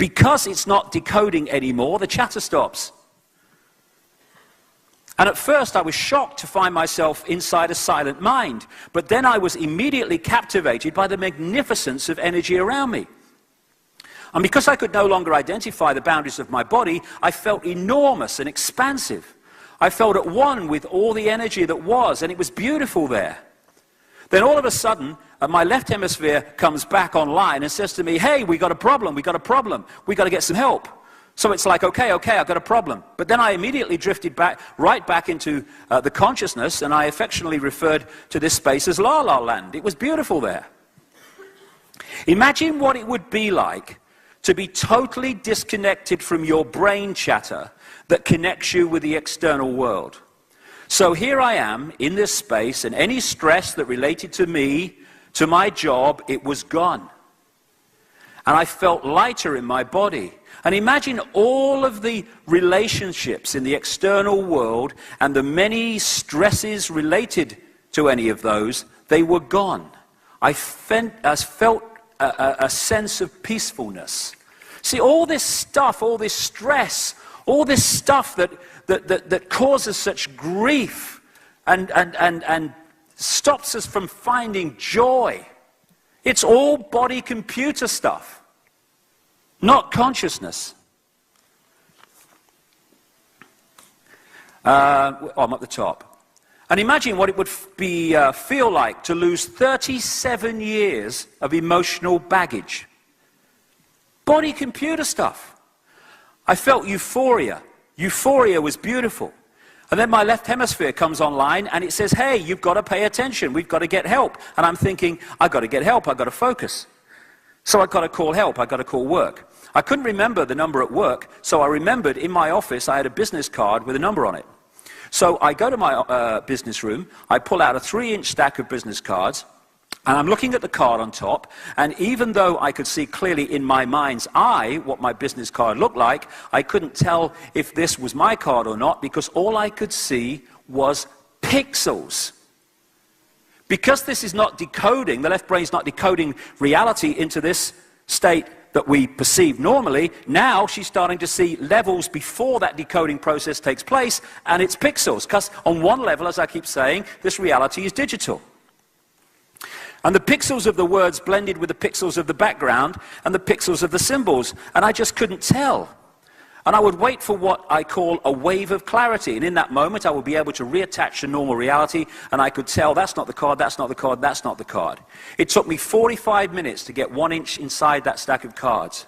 Because it's not decoding anymore, the chatter stops. And at first I was shocked to find myself inside a silent mind, but then I was immediately captivated by the magnificence of energy around me. And because I could no longer identify the boundaries of my body, I felt enormous and expansive. I felt at one with all the energy that was, and it was beautiful there. Then all of a sudden, my left hemisphere comes back online and says to me, hey, we got a problem, we got to get some help. So it's like, okay, I've got a problem. But then I immediately drifted right back into the consciousness, and I affectionately referred to this space as La La Land. It was beautiful there. Imagine what it would be like to be totally disconnected from your brain chatter that connects you with the external world. So here I am in this space, and any stress that related to me, to my job, it was gone. And I felt lighter in my body. And imagine all of the relationships in the external world and the many stresses related to any of those, they were gone. I felt a sense of peacefulness. See, all this stuff, all this stress, all this stuff that causes such grief and stops us from finding joy, it's all body-computer stuff. Not consciousness. I'm at the top. And imagine what it would feel like to lose 37 years of emotional baggage. Body-computer stuff. I felt euphoria. Euphoria was beautiful. And then my left hemisphere comes online and it says, hey, you've got to pay attention. We've got to get help. And I'm thinking, I've got to get help. I've got to focus. So I've got to call help. I've got to call work. I couldn't remember the number at work, so I remembered in my office I had a business card with a number on it. So I go to my business room, I pull out a 3-inch stack of business cards, and I'm looking at the card on top, and even though I could see clearly in my mind's eye what my business card looked like, I couldn't tell if this was my card or not, because all I could see was pixels. Because this is not decoding, the left brain's not decoding reality into this state that we perceive normally, now she's starting to see levels before that decoding process takes place, and it's pixels. Because on one level, as I keep saying, this reality is digital. And the pixels of the words blended with the pixels of the background and the pixels of the symbols, and I just couldn't tell. And I would wait for what I call a wave of clarity, and in that moment I would be able to reattach to normal reality, and I could tell that's not the card, that's not the card, that's not the card. It took me 45 minutes to get 1 inch inside that stack of cards.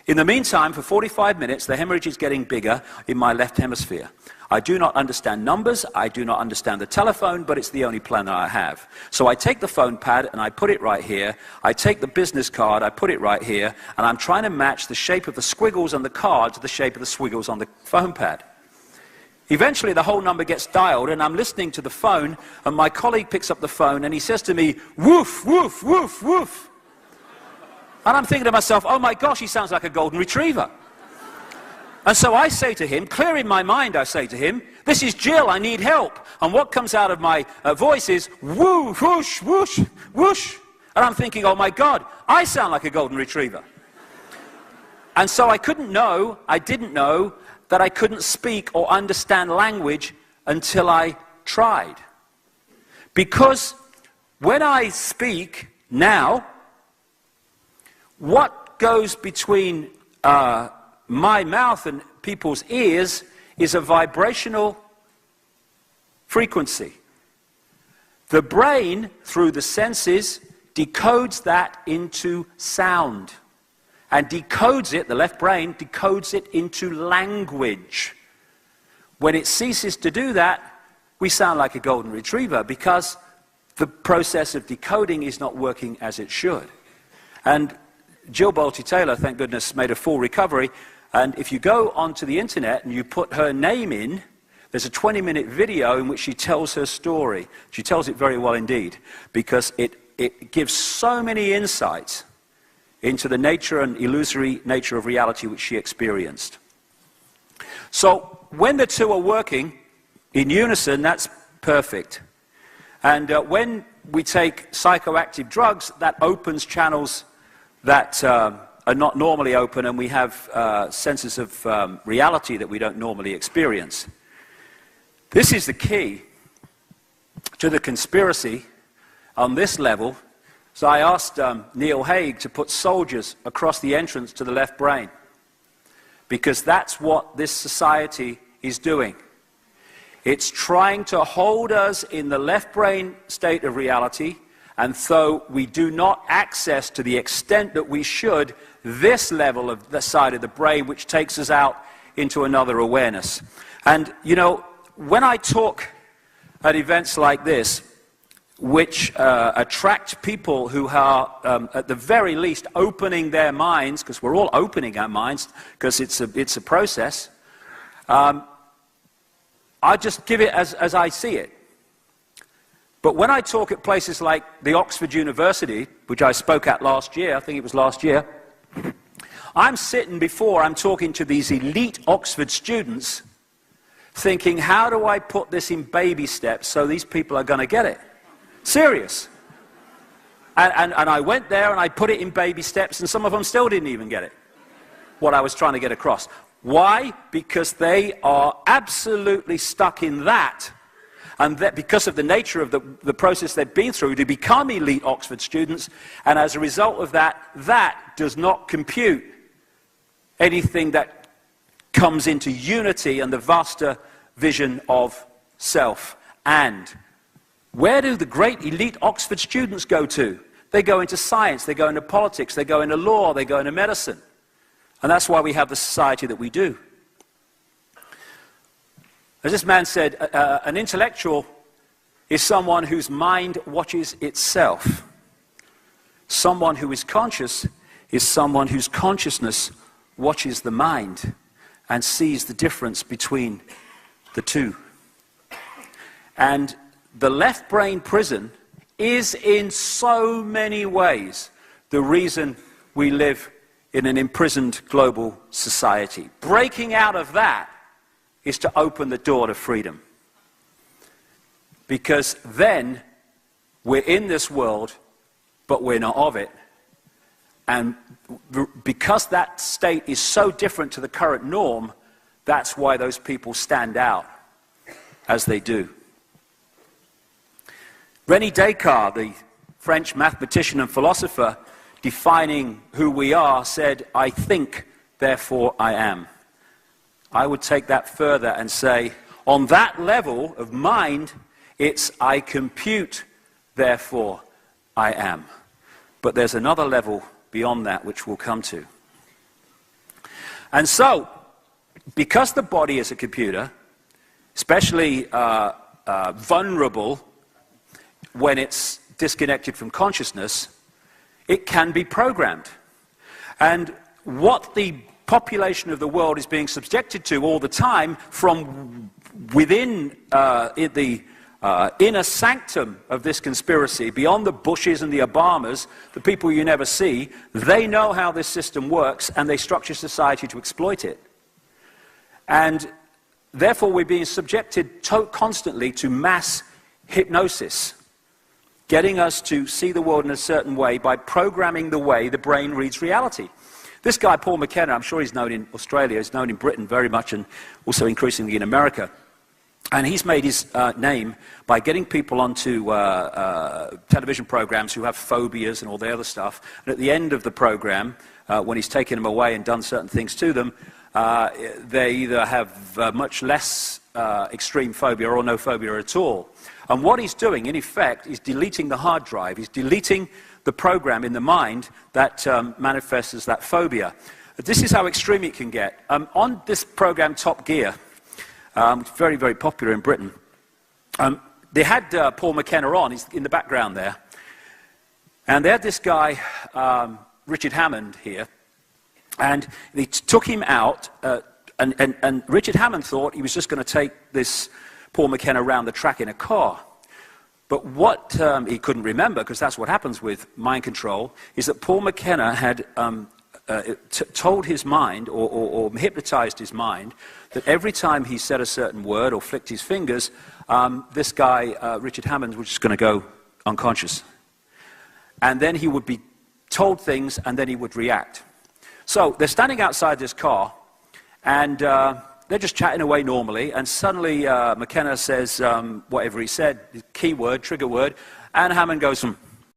In the meantime, for 45 minutes, the hemorrhage is getting bigger in my left hemisphere. I do not understand numbers, I do not understand the telephone, but it's the only plan that I have. So I take the phone pad and I put it right here, I take the business card, I put it right here, and I'm trying to match the shape of the squiggles on the card to the shape of the squiggles on the phone pad. Eventually the whole number gets dialed and I'm listening to the phone, and my colleague picks up the phone and he says to me, woof, woof, woof, woof. And I'm thinking to myself, oh my gosh, he sounds like a golden retriever. And so I say to him, clear in my mind, I say to him, this is Jill, I need help. And what comes out of my voice is, woo, whoosh, whoosh, whoosh. And I'm thinking, oh my God, I sound like a golden retriever. And so I didn't know that I couldn't speak or understand language until I tried. Because when I speak now, what goes between my mouth and people's ears is a vibrational frequency. The brain, through the senses, decodes that into sound. And decodes it, the left brain, decodes it into language. When it ceases to do that, we sound like a golden retriever because the process of decoding is not working as it should. And Jill Bolte Taylor, thank goodness, made a full recovery. And if you go onto the internet and you put her name in, there's a 20-minute video in which she tells her story. She tells it very well indeed, because it gives so many insights into the nature and illusory nature of reality which she experienced. So when the two are working in unison, that's perfect. And when we take psychoactive drugs, that opens channels that are not normally open, and we have senses of reality that we don't normally experience. This is the key to the conspiracy on this level. So I asked Neil Haig to put soldiers across the entrance to the left brain, because that's what this society is doing. It's trying to hold us in the left brain state of reality, and so we do not access to the extent that we should this level of the side of the brain, which takes us out into another awareness. And, you know, when I talk at events like this, which attract people who are, at the very least, opening their minds, because we're all opening our minds, because it's a process, I just give it as I see it. But when I talk at places like the Oxford University, which I spoke at last year, I think it was last year, I'm talking to these elite Oxford students, thinking, how do I put this in baby steps so these people are going to get it? Serious. And I went there and I put it in baby steps, and some of them still didn't even get it, what I was trying to get across. Why? Because they are absolutely stuck in that. And that because of the nature of the process they've been through to become elite Oxford students, and as a result of that, that does not compute anything that comes into unity and the vaster vision of self. And where do the great elite Oxford students go to? They go into science, they go into politics, they go into law, they go into medicine. And that's why we have the society that we do. As this man said, an intellectual is someone whose mind watches itself. Someone who is conscious is someone whose consciousness watches the mind and sees the difference between the two. And the left brain prison is in so many ways the reason we live in an imprisoned global society. Breaking out of that is to open the door to freedom. Because then we're in this world, but we're not of it. And because that state is so different to the current norm, that's why those people stand out as they do. René Descartes, the French mathematician and philosopher, defining who we are, said, "I think, therefore I am." I would take that further and say, on that level of mind, it's "I compute, therefore I am." But there's another level beyond that which we'll come to. And so, because the body is a computer, especially vulnerable when it's disconnected from consciousness, it can be programmed. And what the population of the world is being subjected to all the time from within the inner sanctum of this conspiracy, beyond the Bushes and the Obamas, the people you never see, they know how this system works and they structure society to exploit it. And therefore we're being subjected constantly to mass hypnosis, getting us to see the world in a certain way by programming the way the brain reads reality. This guy, Paul McKenna, I'm sure he's known in Australia, he's known in Britain very much, and also increasingly in America. And he's made his name by getting people onto television programs who have phobias and all the other stuff. And at the end of the program, when he's taken them away and done certain things to them, they either have much less extreme phobia or no phobia at all. And what he's doing, in effect, is deleting the hard drive. He's deleting the program in the mind that manifests as that phobia. This is how extreme it can get. On this program, Top Gear, very, very popular in Britain, they had Paul McKenna on, he's in the background there, and they had this guy, Richard Hammond, here, and they took him out, and Richard Hammond thought he was just going to take this Paul McKenna around the track in a car. But what he couldn't remember, because that's what happens with mind control, is that Paul McKenna had told his mind, or hypnotized his mind, that every time he said a certain word or flicked his fingers, this guy, Richard Hammond, was just going to go unconscious. And then he would be told things, and then he would react. So they're standing outside this car, and they're just chatting away normally, and suddenly McKenna says whatever he said, key word, trigger word, and Hammond goes,